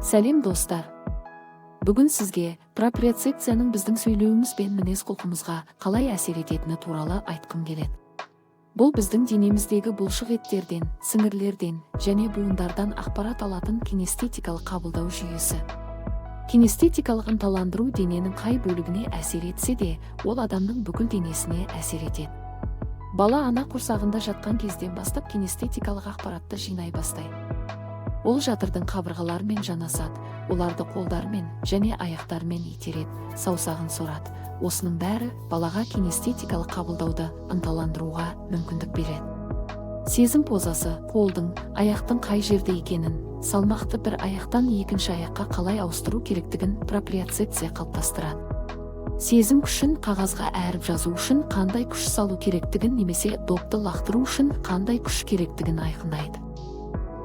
Сәлем достар. Бүгін сізге проприоцепцияның біздің сөйлеуіміз бен мінез-құлқымызға қалай әсер ететіні туралы айтқым келеді. Бұл біздің денеміздегі бұлшық еттерден, сіңірлерден және буындардан ақпарат алатын кинестетикалық қабылдау жүйесі. Кинестетикалық ынталандыру дененің қай бөлігіне әсер етсе де, ол адамның бүкіл денесіне әсер етеді. Бала ана құрсағында жатқан кезден бастап кинестетикалық ақпаратты жинай бастайды. Ол жатырдың қабырғаларымен жанасады, оларды қолдармен және аяқтармен итереді, саусағын сорады. Осының бәрі балаға кинестетикалық қабылдауды ынталандыруға мүмкіндік береді. Сезім позасы қолдың, аяқтың қай жерде екенін, салмақты бір аяқтан екінші аяққа қалай ауыстыру керектігін проприоцепция қалыптастырады. Сезім күшін қағазға әріп жазу үшін қандай күш салу керектігін немесе допты лақтыру үшін қандай күш керектігін айқындайды.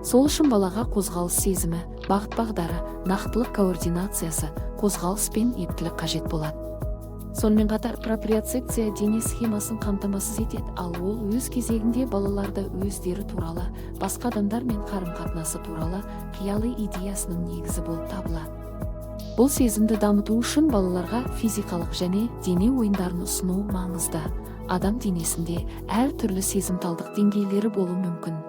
Сол үшін балаға қозғалыс сезімі, бағыт-бағдары, нақтылық координациясы, қозғалыс пен ептілік қажет болады. Сонымен қатар проприоцепция дене схемасын қамтамасыз етеді, ал ол өз кезегінде балаларды өздері туралы, басқа адамдармен қарым-қатынасы туралы қиялы идеясының негізі болып табылады. Бұл сезімді дамыту үшін балаларға физикалық және дене ойындарын ұсыну маңызды. Адам денесінде әр түрлі сезімталдық деңгейлері болуы мүмкін.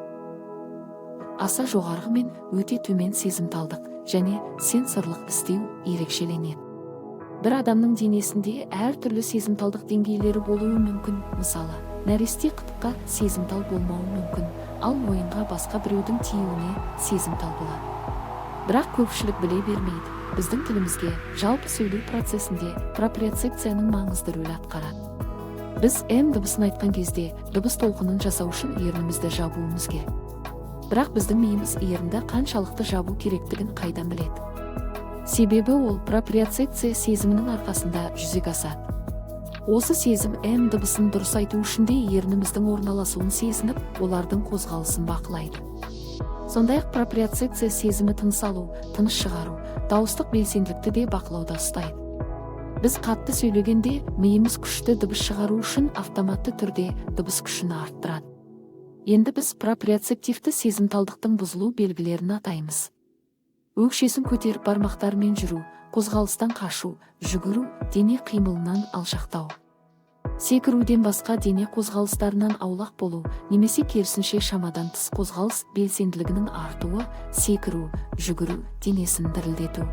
Аса жоғарғы мен өте төмен сезімталдық және сенсорлық істеу ерекшеленеді. Бір адамның денесінде әр түрлі сезімталдық деңгейлері болуы мүмкін. Мысалы, нәресте қытыққа сезімтал болмауы мүмкін, ал мойынға басқа біреудің тиюіне сезімтал болады. Бірақ көпшілік біле бермейді. Біздің тілімізге жалпы сөйлеу процесінде проприоцепцияның маңызды рөлі атқарады. Біз М дыбысын айтқан кезде дыбыс толқынын жасау үшін ернімізді жабуымыз керек. Бірақ біздің миымыз ерінді қаншалықты жабу керектігін қайдан біледі? Себебі ол проприоцепция сезімінің арқасында жүзеге асады. Осы сезім М дыбысын дұрыс айту үшін де ерніміздің орналасуын сезініп, олардың қозғалысын бақылайды. Сондай-ақ проприоцепция сезімі тыныс алу, тыныс шығару, дауыстық белсенділікті де бақылауда ұстайды. Біз қатты сөйлегенде миымыз күшті дыбыс шығару үшін автоматты түрде дыбыс күшін арттырады. Енді біз проприоцептивті сезімталдықтың бұзылу белгілерін атаймыз. Өкшесін көтеріп бармақтармен жүру, қозғалыстан қашу, жүгіру, дене қимылынан алшақтау. Секіруден басқа дене қозғалыстарынан аулақ болу, немесе керісінше шамадан тыс қозғалыс белсенділігінің артуы, секіру, жүгіру, денесін дірілдету.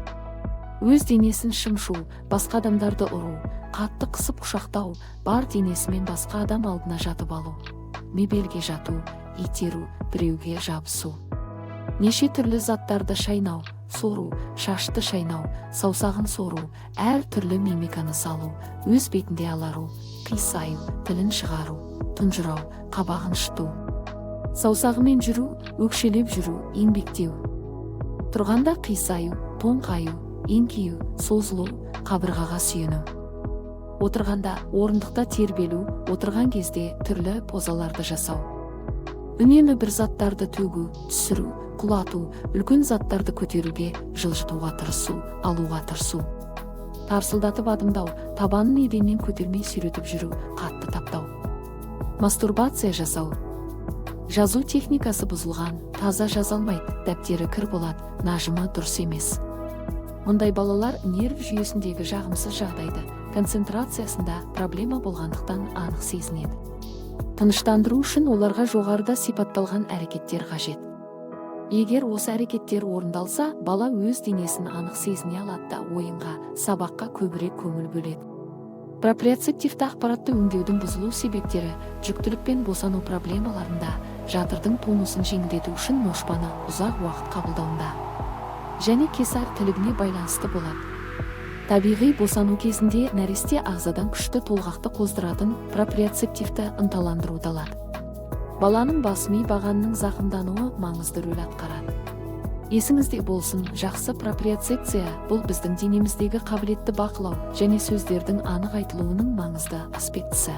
Өз денесін шымшу, басқа адамдарды ұру, қатты қысып құшақтау, бар денесімен басқа адам алдына жатып алу. Мебелге жату, итеру, біреуге жабысу. Неше түрлі заттарды шайнау, сору, шашты шайнау, саусағын сору, әр түрлі мимиканы салу, өз бетінде алару, қисаю, тілін шығару, тұнжырау, қабағын шыту. Саусағымен жүру, өкшелеп жүру, еңбектеу. Тұрғанда қисаю, тоңқаю, еңкею, созылу, қабырғаға сүйену. Отырғанда орындықта тербелу, отырған кезде түрлі позаларды жасау. Үнемі бір заттарды төгу, түсіру, құлату, үлкен заттарды көтеруге, жылжытуға тырысу, алуға тырысу. Тарсылдатып адымдау, табанын еденнен көтермей сүйретіп жүру, қатты таптау. Мастурбация жасау. Жазу техникасы бұзылған, таза жаза алмайды, дәптері кір болады, нажымы дұрыс емес. Мұндай балалар нерв жүйесіндегі жағымсыз жағдайды, концентрациясында проблема болғандықтан анық сезінеді. Тыныштандыру үшін оларға жоғарыда сипатталған әрекеттер қажет. Егер осы әрекеттер орындалса, бала өз денесін анық сезіне алады да ойынға, сабаққа көбірек көңіл бөледі. Проприоцептивті ақпаратты өңдеудің бұзылу себептері жүктілік пен босану проблемаларында, жатырдың тонусын жеңілдету үшін ношпаны ұзақ уақыт қабылдауында және кесар тілігіне байланысты болады. Табиғи босану кезінде нәресте ағзадан күшті толғақты қоздыратын проприоцептивті ынталандыруды алады. Баланың бас ми бағанының зақымдануы маңызды рөл атқарады. Есіңізде болсын, жақсы проприоцепция бұл біздің денеміздегі қабілетті бақылау және сөздердің анық айтылуының маңызды аспектісі.